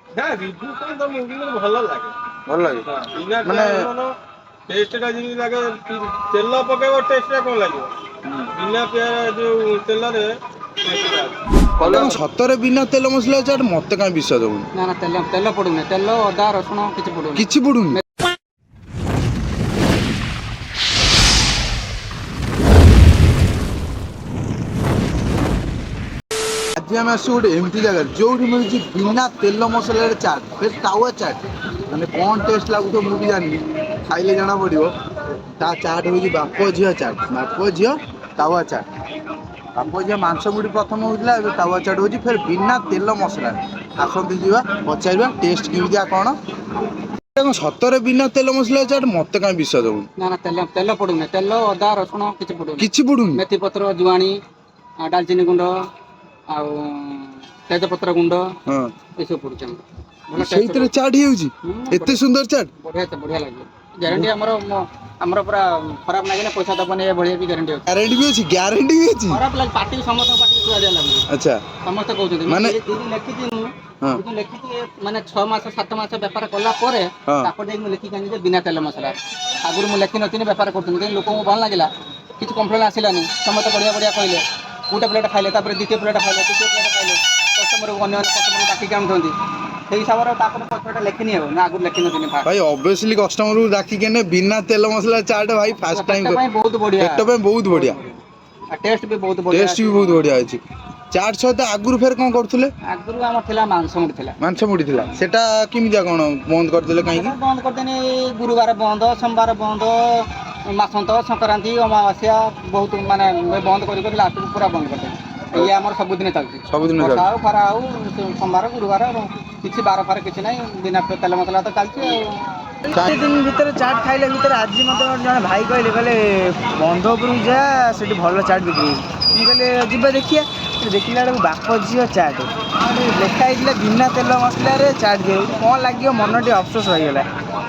ନା ରିଭ୍ୟୁ କଣ ତ ମୁଁ କିନ୍ତୁ ଭଲ ଲାଗେ। ଭଲ ଲାଗେ ବିନା ମାନେ ଟେଷ୍ଟଟା ଯେମିତି ଲାଗେ ତେଲ ପକେଇବ ଟେଷ୍ଟଟା କଣ ଲାଗିବ ବିନା ଯୋଉ ତେଲରେ ଟେଷ୍ଟଟା କଲେ ସତରେ ବିନା ତେଲ ମସଲା ଚାଟ୍ ମତେ କାହିଁ ବିଶ୍ୱାସ ହଉନି। ନା ନା ତେଲ ପଡୁନି, ତେଲ ଅଦା ରସୁଣ କିଛି ପଡୁନି। କିଛି ପଡୁନି। ଆଜି ଆମେ ଆସିଛୁ ଗୋଟେ ଏମିତି ଜାଗାରେ ଯୋଉଠି ମିଳୁଛି ବିନା ତେଲ ମସଲାରେ ଚାଟ୍, ଫେର୍ ତାୱା ଚାଟ୍। ମାନେ କଣ ଟେଷ୍ଟ ଲାଗୁଥିବ ମୁଁ ବି ଜାଣିନି, ଖାଇଲେ ଜଣା ପଡିବ। ତା ଚାଟ୍ ହଉଛି ବାପ ଝିଅ ଚାଟ୍, ବାପ ଝିଅ ତାୱା ଚାଟ୍। ବାପ ଝିଅ ମାଂସ ମୁଢି ପ୍ରଥମ ହଉଥିଲା, ଏବେ ତାୱା ଚାଟ୍ ହଉଛି ଫେର୍ ବିନା ତେଲ ମସଲାରେ। ଆସନ୍ତୁ ଯିବା ପଚାରିବା ଟେଷ୍ଟ କେମିତିଆ କଣ। ସତରେ ବିନା ତେଲ ମସଲା ଚାଟ୍ ମତେ କାହିଁ ବିଶ୍ୱାସ ହଉନି। ନା ନା ତେଲ ପଡୁନି, ତେଲ ଅଦା ରସୁଣ କିଛି ପଡୁନି। କିଛି ପଡୁନି। ମେଥି ପତ୍ର, ଜୁଆଣି, ଡାଲଚିନି ଗୁଣ୍ଡ ଆଉ ତେଜପତ୍ର ଗୁଣ୍ଡ ହଁ ଏସବୁ ପଡୁଛି ଆମର। ଭଲ ଟେଷ୍ଟ ସେଇଥିରେ ରହୁଛି। ଚାଟ୍ ହେଇଯାଉଛି ଏତେ ସୁନ୍ଦର ଚାଟ୍। ବଢିଆ ଲାଗିବ। ଗ୍ୟାରେଣ୍ଟି ଆମର ପୁରା ଖରାପ ଲାଗିଲେ ପଇସା ଦବନି ଏଭଳିଆ ବି ଗ୍ୟାରେଣ୍ଟି ଅଛି। ଗ୍ୟାରେଣ୍ଟି ବି ଅଛି, ଗ୍ୟାରେଣ୍ଟି ବି ଅଛି। ଖରାପ ଲାଗେ ପାଟିକି, ସମସ୍ତଙ୍କ ପାଟିକି ସୁଆଦିଆ ଲାଗୁଛି। ଆଚ୍ଛା ସମସ୍ତେ କହୁଛନ୍ତି ମାନେ ଲେଖିଛି ମୁଁ ହଁ ଲେଖିଛି ମାନେ 6 ମାସ 7 ମାସ ବେପାର କଲା ପରେ ହଁ ତାପରେ ଯାଇକି ମୁଁ ଲେଖିକି ଆଣିଛି ଯେ ବିନା ତେଲ ମସଲା। ଆଗରୁ ମୁଁ ଲେଖିନଥିଲି, ବେପାର କରୁଥିଲି, କିନ୍ତୁ ଲୋକଙ୍କୁ ଭଲ ଲାଗିଲା, କିଛି କମ୍ପ୍ଲେନ୍ ଆସିଲାନି, ସମସ୍ତେ ବଢିଆ ଖାଇଲେ। ଗୋଟେ ପ୍ଲେଟ୍ ଖାଇଲେ, ତାପରେ ଦ୍ୱିତୀୟ ପ୍ଲେଟ୍ ଖାଇଲେ, ତୃତୀୟ ପ୍ଲେଟ୍ ଖାଇଲେ, କଷ୍ଟମରକୁ ଅନ୍ୟମାନେ କଷ୍ଟମରକୁ ଡାକିକି ଆଣୁଛନ୍ତି। ସେଇ ହିସାବରେ ତାପରେ ପଛଟା ଲେଖିନି ଆଉ, ନା ଆଗରୁ ଲେଖିନଥିଲି ଫାଷ୍ଟ। ଭାଇ ଅବଭିୟସଲି କଷ୍ଟମରକୁ ଡାକିକି ଏନେ ବିନା ତେଲ ମସଲା ଚାଟ୍ ଭାଇ ଫାଷ୍ଟ ଟାଇମ୍ ପେଟ ପାଇଁ ବହୁତ ବଢିଆ, ପେଟ ପାଇଁ ବହୁତ ବଢିଆ। ଆଉ ଟେଷ୍ଟ ବି ବହୁତ ବଢିଆ ଟେଷ୍ଟ ଅଛି। ବି ବହୁତ ବଢିଆ ଅଛି। ଚାଟ୍ ସହିତ ଆଗରୁ ଫେର୍ କଣ କରୁଥିଲେ? ଆଗରୁ ଆମର ଥିଲା ମାଂସ ମୁଢି ଥିଲା। ମାଂସ ମୁଢି ଥିଲା, ସେଟା କେମିତିଆ କଣ ବନ୍ଦ କରିଦେଲେ କାହିଁକି? ସେଟା ବନ୍ଦ କରିଦେନି, ଗୁରୁବାର ବନ୍ଦ, ସୋମବାର ବନ୍ଦ, ମାସନ୍ତ, ସଂକ୍ରାନ୍ତି, ଅମାବାସ୍ୟା ବହୁତ ମାନେ ବନ୍ଦ କରି ଲାଷ୍ଟକୁ ପୁରା ବନ୍ଦ କରିଦେଲି। ଇଏ ଆମର ସବୁଦିନ ଚାଲୁଛି, ସବୁଦିନ ବର୍ଷା ଚାଲୁଛି। ହଉ ଖରା ହଉ, ସୋମବାର ଗୁରୁବାର କିଛି ବାର ଫାର କିଛି ନାହିଁ, ବିନା ତେଲ ମସଲା ତ ଚାଲିଛି ଆଉ। ଏତେ ଦିନ ଭିତରେ ଚାଟ୍ ଖାଇଲେ ଭିତରେ ଆଜି ମୋତେ ଜଣେ ଭାଇ କହିଲେ ବନ୍ଧ ଉପରକୁ ଯା, ସେଠି ଭଲ ଚାଟ୍ ବିକ୍ରି ହେଉଛି। ମୁଁ କହିଲି ଯିବା ଦେଖିବା, ଦେଖିଲା ବେଳକୁ ବାପ ଝିଅ ଚାଟ୍ ଲେଖା ହେଇଥିଲା ବିନା ତେଲ ମସଲାରେ ଚାଟ୍ ଦିଆହେଉଛି। କ'ଣ ଲାଗିବ ମନ ଟିକେ ଅଫସୋସ ରହିଗଲା।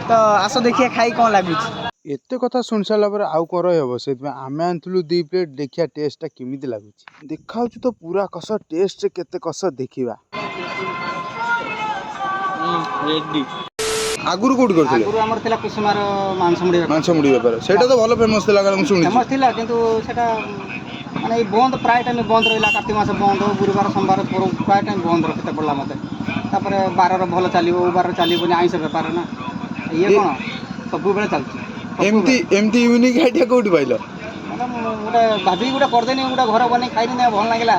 ତ ଆସ ଦେଖିବା ଖାଇ କ'ଣ ଲାଗୁଛି। ଏତେ କଥା ଶୁଣି ସାରିଲା ପରେ ଆଉ କ'ଣ ରହିବ, ସେଥିପାଇଁ ଆମେ ଆଣିଥିଲୁ 2 ପ୍ଲେଟ୍, ଦେଖିବା ଟେଷ୍ଟଟା କେମିତି ଲାଗୁଛି। ଦେଖାଉଛି ତ ପୁରା କଷ, ଟେଷ୍ଟ କେତେ କଷ ଦେଖିବା। ରେଡି। ଆଗରୁ କୋଉଠି କରିଥିଲେ? ଆଗରୁ ଆମର ଥିଲା କୁସୁମାର ମାଂସ ମୁଢି ବେପାର। ମାଂସ ମୁଢି ବେପାର, ସେଇଟା ତ ଭଲ ଫେମସ୍ ଥିଲା କାଳେ ମୁଁ ଶୁଣିଛି। ଫେମସ୍ ଥିଲା, କିନ୍ତୁ ସେଟା ମାନେ ଏଇ ବନ୍ଦ ପ୍ରାୟ ଟାଇମ୍ ବନ୍ଦ ରହିଲା। କାର୍ତ୍ତିକ ମାସ ବନ୍ଦ, ଗୁରୁବାର ସୋମବାର ପ୍ରାୟ ଟାଇମ୍ ବନ୍ଦ ରଖିତେ ପଡ଼ିଲା ମୋତେ। ତାପରେ ବାରର ଭଲ ଚାଲିବ, ଓ ବାରରେ ଚାଲିବନି, ଆଇଁଷ ବେପାର ନା। ଇଏ ଏ କ'ଣ ସବୁବେଳେ ଚାଲିଛି, ସବୁବେଳେ। ଏମିତି ୟୁନିକ୍ ଆଇଡିଆ କୋଉଠି ପାଇଲ? ମାନେ ମୁଁ ଗୋଟେ ଭାବିକି ଗୋଟେ କରିଦେନି, ଗୋଟେ ଘର ବନେଇ ଖାଇଦେନି, ଆଉ ଭଲ ଲାଗିଲା।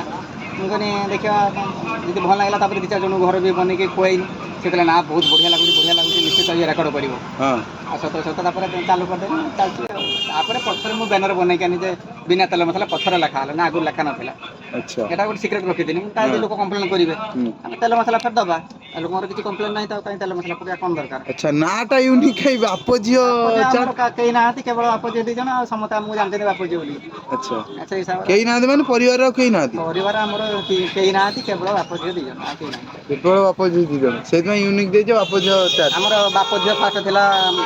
ମୁଁ କହିନି ଦେଖିବା ଯଦି ଭଲ ଲାଗିଲା, ତାପରେ 2-4 ଜଣଙ୍କୁ ଘର ବି ବନେଇକି ଖୁଆଇନି। ସେ କହିଲେ ନା ବହୁତ ବଢ଼ିଆ ଲାଗୁଛି, ନିଶ୍ଚିତ ଇଏ ରେକର୍ଡ଼ କରିବ। ହଁ ଆଉ ସତ ତାପରେ ଚାଲୁ କରିଦେନି, ଚାଲିଛି ଆଉ। ତାପରେ ପଛରେ ମୁଁ ବ୍ୟାନର ବନେଇକି ଆଣି ଯେ ବିନା ତେଲ ମସଲା ପଛରେ ଲେଖା ହେଲା, ନା ଆଗରୁ ଲେଖା ନଥିଲା। ଆଚ୍ଛା ଏଟା ଗୋଟେ ସିକ୍ରେଟ୍ ରଖିଥିଲି, କାହିଁ ଲୋକ କମ୍ପ୍ଲେନ୍ କରିବେ। ହୁଁ। ଆମେ ତେଲ ମସଲା ଫେର ଦବା, ଲୋକଙ୍କର କିଛି କମ୍ପ୍ଲେନ୍ ନାହିଁ, ତାଉ କାହିଁ ତେଲ ମସଲା ପକେଇବା କ'ଣ ଦରକାର। ଆଚ୍ଛା ନାଁଟା ୟୁନିକ୍ ଖାଇ ବାପ ଝିଅ ଆମର ଚାଟ୍। କେହି ନାହାନ୍ତି, କେବଳ ବାପ ଝିଅ 2 ଜଣ, ଆଉ ସମସ୍ତେ ଆମକୁ ଜାଣିଛନ୍ତି ବାପ ଝିଅ ବୋଲି। ଆଚ୍ଛା ସେଇ ହିସାବରେ କେହି ନାହାନ୍ତି ମାନେ ପରିବାରର କେହି ନାହାନ୍ତି? ପରିବାର ଆମର କେହି ନାହାନ୍ତି, କେବଳ ବାପ ଝିଅ 2 ଜଣ, ଆଉ କେହି ନାହାନ୍ତି। କେବଳ ବାପ ଝିଅ 2 ଜଣ, ସେଇଥିପାଇଁ ୟୁନିକ୍ ଦେଇଛ ବାପ ଝିଅ ଚାଟ୍। ଆମର ବାପ ଝିଅ ଫାଷ୍ଟ ଥିଲା,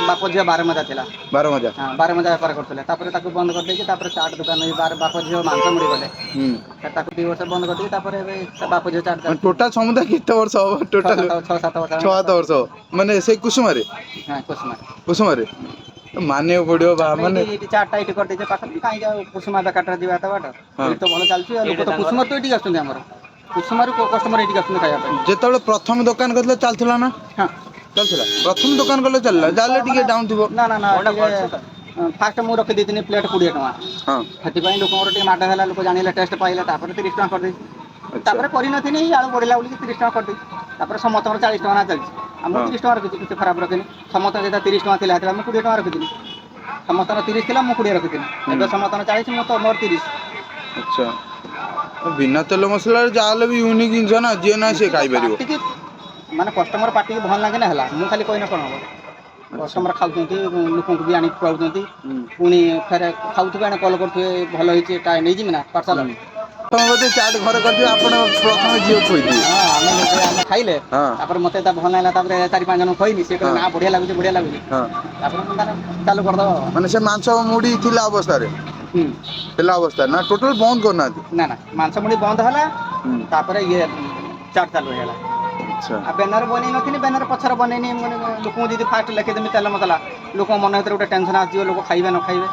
ବାପ ଝିଅ ବାରମଜା ଥିଲା। ବାରମଜା। ହଁ, ବାରମଜା ବେପାର କରୁଥିଲେ, ତାପରେ ତାକୁ ବନ୍ଦ କରିଦେଇକି ତାପରେ ଚାଟ୍ ଦୋକାନ ବାପ ଝିଅ ମାଂସ ମୁଢି କଲେ। ହୁଁ। ତାକୁ 2 ବର୍ଷ ବନ୍ଦ କରିଦେଇକି ତାପରେ ଏବେ ବାପ ଝିଅ ଚାଟ୍ ମାନେ ଚାଲିଛି। ଟୋଟାଲ ସମୁଦାୟ କେତେ ବର୍ଷ ହବ? ଟୋଟାଲ 6-7 ବର୍ଷ 6-7 ବର୍ଷ ହବ। ମାନେ ସେଇ କୁସୁମାରେ ହଁ, କୁସୁମା। କୁସୁମାରେ ମାନିବାକୁ ପଡିବ ବା ଆମେ ମାନେ ଏଇଠି ଚାଟ୍ଟା ଏଇଠି କରିଦେଇଛେ ପାଖରେ, କାହିଁକି ଆଉ କୁସୁମା ବେକାରଟା ଯିବା ଏତେ ବାଟ। ହଁ ଏଇଠି ତ ଭଲ ଚାଲିଛି, ଆଉ ଲୋକ ତ କୁସୁମାରୁ ତ ଏଇଠିକି ଆସୁଛନ୍ତି। ଆମର କୁସୁମାରୁ କଷ୍ଟମର ଏଇଠିକି ଆସୁଛନ୍ତି ଖାଇବା ପାଇଁ। ଯେତେବେଳେ ପ୍ରଥମ ଦୋକାନ କରିଥିଲେ ଚାଲିଥିଲା ନା? ହଁ। ଚାଲିଥିଲା, ପ୍ରଥମ ଦୋକାନ କଲେ ଚାଲିଲା, ଯାହେଲେ ଟିକେ ଡାଉନ୍ ଥିବ। ନା ଫାଷ୍ଟ ମୁଁ ରଖିଦେଇଥିଲି ପ୍ଲେଟ୍ 20 ଟଙ୍କା। ହଁ ସେଥିପାଇଁ ଲୋକଙ୍କର ଟିକେ ମାଡ ହେଲା, ଲୋକ ଜାଣିଲେ, ଟେଷ୍ଟ ପାଇଲେ, ତାପରେ 30 ଟଙ୍କା କରିଦେଇଛି। ଆଚ୍ଛା ତାପରେ କରିନଥିଲି, ଆଳୁ ବଢିଲା ବୋଲି 30 ଟଙ୍କା କରିଦେଇଛି। ତାପରେ ସମସ୍ତଙ୍କର 40 ଟଙ୍କା ନା ଚାଲିଛି, ଆଉ ମୁଁ ହଁ 30 ଟଙ୍କା ରଖିଛି, କିଛି ଖରାପ ରଖିନି। ସମସ୍ତଙ୍କର ଯେତେବେଳେ 30 ଟଙ୍କା ଥିଲା, ସେତେବେଳେ ମୁଁ 20 ଟଙ୍କା ରଖିଥିଲି। ସମସ୍ତଙ୍କର 30 ଥିଲା, ମୁଁ 20 ରଖିଥିଲି। ହୁଁ ଏବେ ସମସ୍ତଙ୍କର 40, ମୋର 30। ଆଚ୍ଛା ବିନା ତେଲ ମସଲାରେ ଯାହାହେଲେ ବି ୟୁନିକ୍ ଜିନିଷ ନା, ଯିଏ ନାହିଁ ସିଏ ଖାଇପାରିବ। ପାଟିକି ମାନେ କଷ୍ଟମର ପାଟିକି ଭଲ ଲାଗେନା ହେଲା, ମୁଁ ଖାଲି କହିନେ କ'ଣ ହବ। ଆଚ୍ଛା କଷ୍ଟମର ଖାଉଛନ୍ତି, ଲୋକଙ୍କୁ ବି ଆଣିକି ଖୁଆଉଛନ୍ତି, ହୁଁ ପୁଣି ଫେରେ ଖାଉଥିବେ, ଏଣେ କଲ୍ କରୁଥିବେ ଭଲ ହେଇଛି, ଏଟା ନେଇଯିବି ନା ପାର୍ସଲ। ହୁଁ। ତମେ ବୋଧେ ଚାଟ୍ ଘରେ କରିଥିବେ, ଆପଣ ପ୍ରଥମେ ଝିଅକୁ ଖୋଇଥିବେ। ହଁ, ଆମେ ଖାଇଲେ, ହଁ ତାପରେ ମୋତେ ତା ଭଲ ଲାଗିଲା, ତାପରେ 4-5 ଜଣଙ୍କୁ ଖୋଇଲି, ସିଏ କହିଲେ ହଁ ନା ବଢ଼ିଆ ଲାଗୁଛି, ବଢ଼ିଆ ଲାଗୁଛି। ହଁ ତାପରେ ମୁଁ ଚାଲୁ କରିଦବ। ମାନେ ସେ ମାଂସ ମୁଢି ଥିଲା ଅବସ୍ଥାରେ ହୁଁ। ଥିଲା ଅବସ୍ଥାରେ ନା ଟୋଟାଲ ବନ୍ଦ କରିନାହାନ୍ତି? ନା ମାଂସ ମୁଢି ବନ୍ଦ ହେଲା, ହୁଁ ତାପରେ ଇଏ ଚାଟ୍ ଚାଲୁ ହେଇଗଲା। ଆଚ୍ଛା ଆଉ ବ୍ୟାନର ବନେଇ ନଥିଲି ବ୍ୟାନର ପଛରେ ବନେଇନି ମାନେ ଲୋକଙ୍କୁ ଯଦି ଫାଷ୍ଟ ଲେଖିଦେମି ତେଲ ମସଲା ଲୋକଙ୍କ ମନ ଭିତରେ ଗୋଟେ ଟେନସନ୍ ଆସିଯିବ ଲୋକ ଖାଇବେ ନ ଖାଇବେ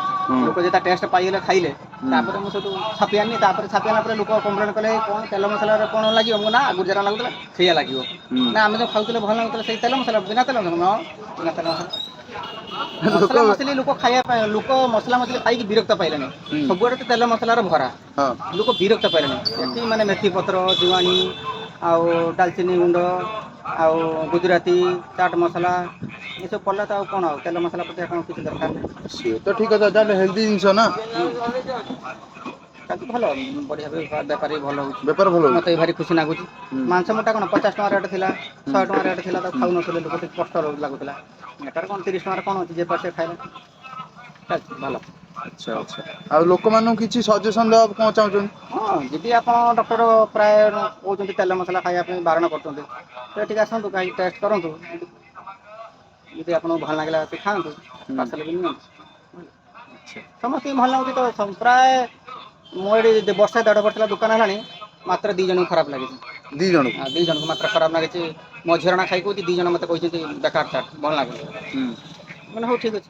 ଲୋକ ଯଦି ତା ଟେଷ୍ଟ ପାଇଗଲେ ଖାଇଲେ ତାପରେ ମୁଁ ସେଠୁ ଛାପି ଆଣିନି ତାପରେ ଛାପି ଆଣିଲା ପରେ ଲୋକ କମ୍ପ୍ଲେନ୍ କଲେ କ'ଣ ତେଲ ମସଲାରେ କ'ଣ ଲାଗିବ ମୁଁ ନା ଆଗରୁ ଯାହା ଲାଗୁଥିଲା ସେଇଆ ଲାଗିବ ନା ଆମେ ଯେଉଁ ଖାଉଥିଲେ ଭଲ ଲାଗୁଥିଲା ସେଇ ତେଲ ମସଲା ବିନା ତେଲ ମସଲା ବିନା ତେଲ ମସଲା ମସଲା ମସଲି ଲୋକ ଖାଇବା ପାଇଁ ଲୋକ ମସଲା ମସଲି ଖାଇକି ବିରକ୍ତ ପାଇଲେଣି ସବୁଆଡ଼େ ତ ତେଲ ମସଲାର ଭରା ହଁ ଲୋକ ବିରକ୍ତ ପାଇଲେଣି ଏଠି ମାନେ ମେଥି ପତ୍ର ଜୁଆଣି ଆଉ ଡାଲଚିନି ଗୁଣ୍ଡ ଆଉ ଗୁଜୁରାତି ଚାଟ୍ ମସଲା ଏସବୁ ପଡ଼ିଲା ତ ଆଉ କ'ଣ ଆଉ ତେଲ ମସଲା ପକେଇବା କ'ଣ କିଛି ଦରକାର ନାହିଁ ସିଏ ତ ଠିକ କଥା ଯାହେଲେ ହେଲ୍ଦି ଜିନିଷ ନା ତାକୁ ଭଲ ବଢ଼ିଆ ବେପାର ବି ଭଲ ହେଉଛି ବେପାର ଭଲ ହଉଛି। ମୋତେ ବି ଭାରି ଖୁସି ଲାଗୁଛି ମାଂସ ମୁଟା କ'ଣ 50 ଟଙ୍କା ରେଟ୍ ଥିଲା 100 ଟଙ୍କା ରେଟ୍ ଥିଲା ତାକୁ ଖାଉନଥିଲେ ଲୋକ ଟିକେ କଷ୍ଟ ଲାଗୁଥିଲା ଏଟାରେ କ'ଣ 30 ଟଙ୍କାରେ କ'ଣ ଅଛି ଯେ ପାଶେ ଖାଇଲେ ଭଲ ଆଚ୍ଛା ଆଚ୍ଛା ଆଉ ଲୋକମାନଙ୍କୁ କିଛି ସଜେସନ୍ ଦେବାକୁ କ'ଣ ଚାହୁଁଛନ୍ତି? ହଁ ଯଦି ଆପଣ ଡକ୍ଟର ପ୍ରାୟ କହୁଛନ୍ତି ତେଲ ମସଲା ଖାଇବା ପାଇଁ ବାରଣ କରୁଛନ୍ତି ତ ଏଠିକି ଆସନ୍ତୁ କାହିଁକି ଟେଷ୍ଟ କରନ୍ତୁ ଯଦି ଆପଣଙ୍କୁ ଭଲ ଲାଗିଲା ତ ଖାଆନ୍ତୁ ପାର୍ସଲ ବି ନିଅନ୍ତୁ ସମସ୍ତଙ୍କୁ ଭଲ ଲାଗୁଛି ତ ପ୍ରାୟ ମୁଁ ଏଠି ବର୍ଷେ 1.5 ବର୍ଷ ହେଲା ଦୋକାନ ହେଲାଣି ମାତ୍ର 2 ଜଣଙ୍କୁ ଖରାପ ଲାଗିଛି 2 ଜଣକୁ 2 ଜଣଙ୍କୁ ମାତ୍ର ଖରାପ ଲାଗିଛି ମୋ ଝିଅଣା ଖାଇ କହୁଛି 2 ଜଣ ମୋତେ କହିଛନ୍ତି ବେକାର ଚାଟ୍ ଭଲ ଲାଗୁଛି ମାନେ ହଉ ଠିକ୍ ଅଛି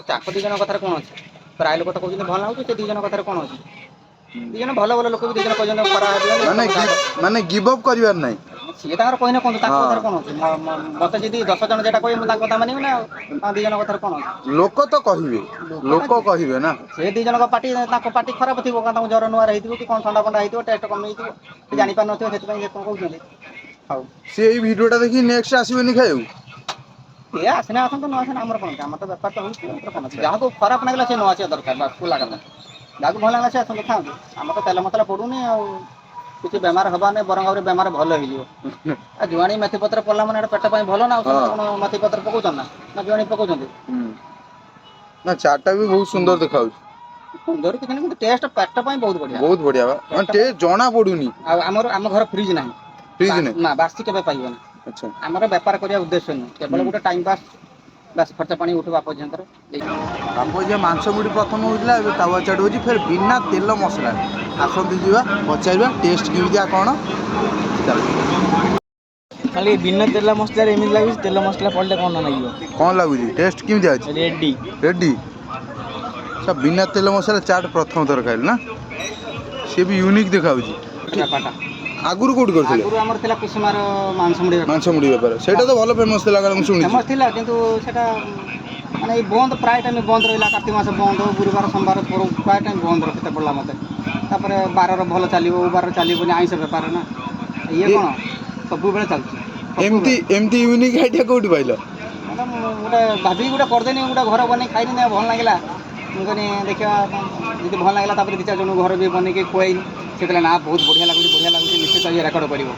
ତାଙ୍କ 2 ଜଣ କଥାରେ କ'ଣ ଅଛି ପ୍ରାୟ ଲୋକ ତ କହୁଛନ୍ତି ଭଲ ଲାଗୁଛି ସେ 2 ଜଣ କଥାରେ କ'ଣ ଅଛି 2 ଜଣ ଭଲ ଭଲ ଲୋକ ବି 2 ଜଣ କହିଛନ୍ତି ଖରାପ ମାନେ ଗିଭ୍ ଅପ୍ କରିବାର ନାହିଁ ସିଏ ତାଙ୍କର କହିଲେ କ'ଣ ତାଙ୍କ କଥାରେ କ'ଣ ଅଛି ମୋତେ ଯଦି 10 ଜଣ ଯେଟା କହିବେ ମୁଁ ତାଙ୍କ କଥା ମାନିବି ନା ଆଉ ତାଙ୍କ 2 ଜଣ କଥାରେ କ'ଣ ଅଛି ଲୋକ ତ କହିବେ ନା ସେ 2 ଜଣଙ୍କ ପାଟି ତାଙ୍କ ପାଟି ଖରାପ ଥିବ ତାଙ୍କୁ ଜ୍ୱର ନୁଆର ହେଇଥିବ କି କ'ଣ ଥଣ୍ଡା ଫଣ୍ଡା ହେଇଥିବ ଟେଷ୍ଟ କମି ହେଇଥିବ ସେ ଜାଣିପାରୁନଥିବ ସେଥିପାଇଁ ସେ କ'ଣ କହୁଛନ୍ତି ହଉ ସେ ଏଇ ଭିଡ଼ିଓଟା ଦେଖି ନେକ୍ସଟ ଆସିବେନି ଖାଇବାକୁ ଏ ଆସିନା ଆସନ୍ତୁ ନ ଆସିନା ଆମର କ'ଣ ଅଛି ଆମର ତ ବେପାର ତ ହେଉଛି ଆମର କ'ଣ ଅଛି ଯାହାକୁ ଖରାପ ଲାଗିଲା ସେ ନ ଆସିବା ଦରକାର ବାସ୍ ଖୋଲା କଥା ଯାହାକୁ ଭଲ ଲାଗିଲା ସେ ଆସନ୍ତୁ ଖାଆନ୍ତୁ ଆମର ତ ତେଲ ମସଲା ପଡ଼ୁନି ଆଉ କିଛି ବେମାର ହେବା ନାହିଁ ବରଂ ଆହୁରି ବେମାର ଭଲ ହେଇଯିବ ଆଉ ଜୁଆଣି ମେଥି ପତ୍ର ପଡ଼ିଲା ମାନେ ଏଇଟା ପେଟ ପାଇଁ ଭଲ ନା ଆଉ କ'ଣ ମେଥି ପତ୍ର ପକାଉଛନ୍ତି ନା ଜୁଆଣି ପକାଉଛନ୍ତି ନା ଚାଟ୍ଟା ବି ବହୁତ ସୁନ୍ଦର ଦେଖାଯାଉଛି ସୁନ୍ଦର କିଛି ନାହିଁ କିନ୍ତୁ ଟେଷ୍ଟ ପେଟ ପାଇଁ ବହୁତ ବଢ଼ିଆ ବା ମାନେ ଟେଷ୍ଟ ଜଣା ପଡୁନି ଆଉ ଆମ ଘର ଫ୍ରିଜ୍ ନାହିଁ ନା ବାସି କେବେ ପାଇବନି ଆଚ୍ଛା ଆମର ବେପାର କରିବା ଉଦ୍ଦେଶ୍ୟ ନୁହେଁ କେବଳ ଗୋଟେ ଟାଇମ୍ ପାସ୍ ବାସ୍ ଖର୍ଚ୍ଚ ପାଣି ଉଠୁ ବାପ ଝିଅଙ୍କର ବାପ ଝିଅ ମାଂସ ମୁଢ଼ି ପ୍ରଥମ ହେଉଥିଲା ଏବେ ତାୱା ଚାଟ୍ ହେଉଛି ଫେର୍ ବିନା ତେଲ ମସଲା ଆସନ୍ତୁ ଯିବା ପଚାରିବା ଟେଷ୍ଟ କେମିତିଆ କ'ଣ ଖାଲି ବିନା ତେଲ ମସଲାରେ ଏମିତି ଲାଗୁଛି ତେଲ ମସଲା ପଡ଼ିଲେ କ'ଣ ଲାଗିବ କ'ଣ ଲାଗୁଛି ଟେଷ୍ଟ କେମିତିଆ ଅଛି ରେଡି ବିନା ତେଲ ମସଲା ଚାଟ୍ ପ୍ରଥମ ଥର ଖାଇଲେ ନା ସିଏ ବି ୟୁନିକ୍ ଦେଖାଯାଉଛି ଆଗରୁ କୋଉଠି କରିଥିଲେ ଆଗରୁ ଆମର ଥିଲା କୁସୁମାର ମାଂସ ମୁଢ଼ି ବେପାର ସେଇଟା ତ ଭଲ ଫେମସ୍ ଥିଲା କାରଣ ମୁଁ ଶୁଣିଛି ଫେମସ୍ ଥିଲା କିନ୍ତୁ ସେଟା ମାନେ ଏଇ ବନ୍ଦ ପ୍ରାୟ ଟାଇମ୍ ବନ୍ଦ ରହିଲା କାର୍ତ୍ତିକ ମାସ ବନ୍ଦ ଗୁରୁବାର ସୋମବାର ପ୍ରାୟ ଟାଇମ୍ ବନ୍ଦ ରଖିତେ ପଡ଼ିଲା ମୋତେ ତାପରେ ବାରର ଭଲ ଚାଲିବ ବାର ଚାଲିବନି ଆଇଁଷ ବେପାର ନା ଇଏ କ'ଣ ସବୁବେଳେ ଚାଲୁଛି ଏମିତି ୟୁନିକ୍ ଆଇଡିଆ କୋଉଠି ପାଇଲ ମାନେ ମୁଁ ଗୋଟେ ଭାବିକି ଗୋଟେ କରିଦେନି ଗୋଟେ ଘର ବନେଇ ଖାଇନି ନା ଭଲ ଲାଗିଲା ମୁଁ କହିନି ଦେଖିବା ଯଦି ଭଲ ଲାଗିଲା ତାପରେ 2-4 ଜଣଙ୍କୁ ଘର ବି ବନେଇକି ଖୁଆଇନି ସେ କହିଲେ ନା ବହୁତ ବଢ଼ିଆ ଲାଗୁଛି ନିଶ୍ଚିତ ଇଏ ରେକର୍ଡ଼ କରିବ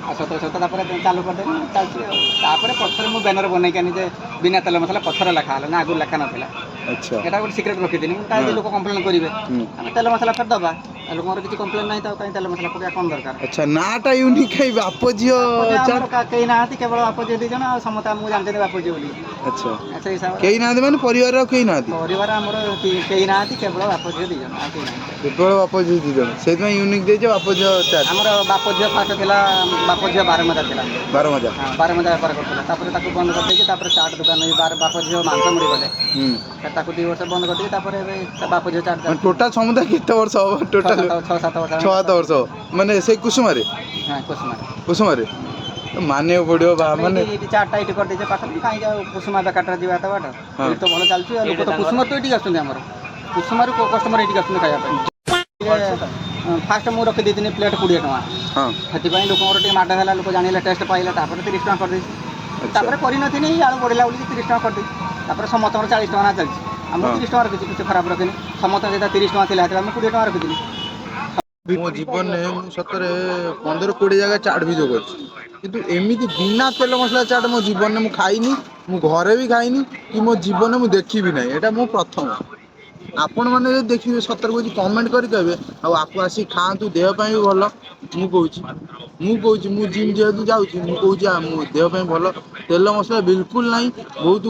ଆଉ ସତ ତାପରେ ଚାଲୁ କରିଦେଲି ଚାଲିଛି ଆଉ ତାପରେ ପଛରେ ମୁଁ ବ୍ୟାନର ବନେଇକି ଆଣି ଯେ ବିନା ତେଲ ମସଲା ପଛରେ ଲେଖା ହେଲା ନା ଆଗରୁ ଲେଖା ନଥିଲା এটা ଗୋଟେ ସିକ୍ରେଟ୍ ରଖିଥିଲି ମୁଁ କାହିଁ ଲୋକ କମ୍ପ୍ଲେନ୍ କରିବେ ଆମେ ତେଲ ମସଲା ଫେର ଦେବା ଲୋକଙ୍କର କିଛି କମ୍ପ୍ଲେନ୍ ନାହିଁ ତ କାହିଁ ତେଲ ମସଲା ପକେଇବା କ'ଣ ଦରକାର ଆଚ୍ଛା ନାଟା ୟୁନିକ୍ ଖାଇ ବାପ ଝିଅ କେହି ନାହାନ୍ତି କେବଳ ବାପ ଝିଅ 2 ଜଣ ଆଉ ସମସ୍ତେ ଆମକୁ ଜାଣିଛନ୍ତି ବାପ ଝିଅ ବୋଲି ଆଚ୍ଛା ସେଇ ହିସାବରେ କେହି ନାହାନ୍ତି ମାନେ ପରିବାରର କେହି ନାହାନ୍ତି ପରିବାର ଆମର କେହି ନାହାନ୍ତି କେବଳ ବାପ ଝିଅ 2 ଜଣ ଆଉ କେହି ନାହାନ୍ତି କେବଳ ବାପ ଝିଅ 2 ଜଣ ସେଇଥିପାଇଁ ୟୁନିକ୍ ଦେଇଛ ବାପ ଝିଅ ଚାଟ୍ ଆମର ବାପ ଝିଅ ଫାଷ୍ଟ ଥିଲା ବାପ ଝିଅ 12 ମଜା ଥିଲା 12 ମଜା 12 ମଜା ବେପାର କରୁଥିଲା ତାପରେ ତାକୁ ବନ୍ଦ କରିଦେଇକି ତାପରେ ଚାଟ୍ ଦୋକାନ ବାପ ଝିଅ ମାଂସ ମୁଢ଼ି କଲେ ତାକୁ 2 ବର୍ଷ ବନ୍ଦ କରିଦେଇକି ତାପରେ ଏବେ ବାପ ଝିଅ ଚାଟ୍ ଟୋଟାଲ ସମୁଦାୟ କେତେ ବର୍ଷ ହବ ଟୋଟାଲ 6-7 ବର୍ଷ ମାନେ ସେଇ କୁସୁମାରେ କୁସୁମାରେ ମାନିବାକୁ ପଡ଼ିବ ମାନେ ଏଇଠି ଚାଟ୍ଟା ଏଇଠି କରିଦେଇছে ପାଖରେ କାହିଁକି ଆଉ କୁସୁମା ବେକାରଟା ଯିବା ଏତେ ବାଟ ଏଇଠି ତ ଭଲ ଚାଲୁଛି ଆଉ ଲୋକ ତ କୁସୁମାରୁ ତ ଏଇଠିକି ଆସୁଛନ୍ତି ଆମର କୁସୁମାରୁ କଷ୍ଟମର ଏଇଠିକି ଆସୁଛନ୍ତି ଖାଇବା ପାଇଁ ଫାଷ୍ଟ ମୁଁ ରଖିଦେଇଥିଲି ପ୍ଲେଟ୍ 20 ଟଙ୍କା ସେଥିପାଇଁ ଲୋକଙ୍କର ଟିକେ ମାଡ଼ ହେଲା ଲୋକ ଜାଣିଲେ ଟେଷ୍ଟ ପାଇଲେ ତାପରେ 30 ଟଙ୍କା କରିଦେଇଛି ତାପରେ କରିନଥିଲି ଆଳୁ ବଢ଼ିଲା ବୋଲି 30 ଟଙ୍କା କରିଦେଇଛି ତାପରେ ସମସ୍ତଙ୍କର 40 ଟଙ୍କା ଚାଲିଛି ଆମର 30 ଟଙ୍କା ରଖିଛି କିଛି ଖରାପ ରଖିନି ସମସ୍ତଙ୍କ ଯେତେ 30 ଟଙ୍କା ଥିଲା ହେତେବେଳେ ଆମେ 20 ଟଙ୍କା ରଖିଥିଲି ମୋ ଜୀବନରେ ମୁଁ ସତରେ 15-20 ଜାଗା ଚାଟ୍ ଭିଡ଼ିଓ କରିଛି କିନ୍ତୁ ଏମିତି ବିନା ତେଲ ମସଲା ଚାଟ୍ ମୋ ଜୀବନରେ ମୁଁ ଖାଇନି ମୁଁ ଘରେ ବି ଖାଇନି କି ମୋ ଜୀବନରେ ମୁଁ ଦେଖିବି ନାହିଁ ଏଇଟା ମୁଁ ପ୍ରଥମ ଆପଣମାନେ ଯଦି ଦେଖିବେ ସତରେ କହୁଛି କମେଣ୍ଟ କରି କହିବେ ଆଉ ଆକୁ ଆସିକି ଖାଆନ୍ତୁ ଦେହ ପାଇଁ ବି ଭଲ ମୁଁ କହୁଛି ମୁଁ ଜିମ୍ ଯେହେତୁ ଯାଉଛି ମୁଁ କହୁଛି ମୋ ଦେହ ପାଇଁ ଭଲ ତେଲ ମସଲା ବିଲକୁଲ ନାହିଁ ବହୁତ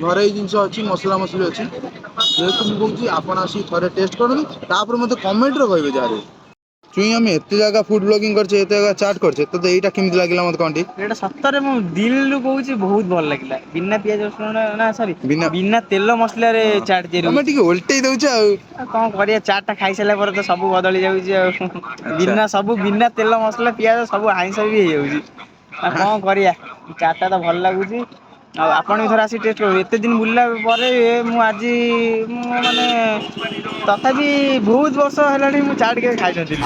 ଘରୋଇ ଜିନିଷ ଅଛି ମସଲା ମସଲି ଅଛି ଯେହେତୁ ମୁଁ କହୁଛି ଆପଣ ଆସିକି ଥରେ ଟେଷ୍ଟ କରନ୍ତୁ ତାପରେ ମୋତେ କମେଣ୍ଟରେ କହିବେ ଯାହାର ଚୁଇଁ ଆମେ ଏତେ ଜାଗା ଫୁଡ ବ୍ଲଗିଂ କରିଛେ ଏତେ ଜାଗା ଚାଟ୍ କରିଛେ ତ ଏଇଟା କେମିତି ଲାଗିଲା ମତେ କହନ୍ତି? ଏଇଟା ସତରେ ମୁଁ ଦିଲରୁ କହୁଛି ବହୁତ ଭଲ ଲାଗିଲା। ବିନା ପିଆଜ ରସୁଣ ନା ସରି ବିନା ତେଲ ମସଲାରେ ଚାଟ୍ ତିଆରି ତମେ ହଉଛି। ଟିକେ ଓଲଟେଇ ଦଉଛ ଆଉ। ଆଉ କଣ କରିବା ଚାଟ୍ ଟା ଖାଇସାରିଲା ପରେ ତ ସବୁ ବଦଳି ଯାଉଛି ଆଉ। ଆଚ୍ଛା। ବିନା ତେଲ ମସଲା ପିଆଜ ସବୁ ଆଇଁଷ ବି ହେଇଯାଉଛି। ଆଉ କଣ କରିବା ଚାଟ୍ ଟା ତ ଭଲ ଲାଗୁଛି। ଆଉ ଆପଣ ବି ଥରେ ଆସିକି ଟେଷ୍ଟ କରିବେ। ଏତେ ଦିନ ବୁଲିଲା ପରେ ମୁଁ ଆଜି ମୁଁ ମାନେ ତଥାପି ବହୁତ ବର୍ଷ ହେଲାଣି ମୁଁ ଚାଟ୍ କେବେ ଖାଇନଥିଲି।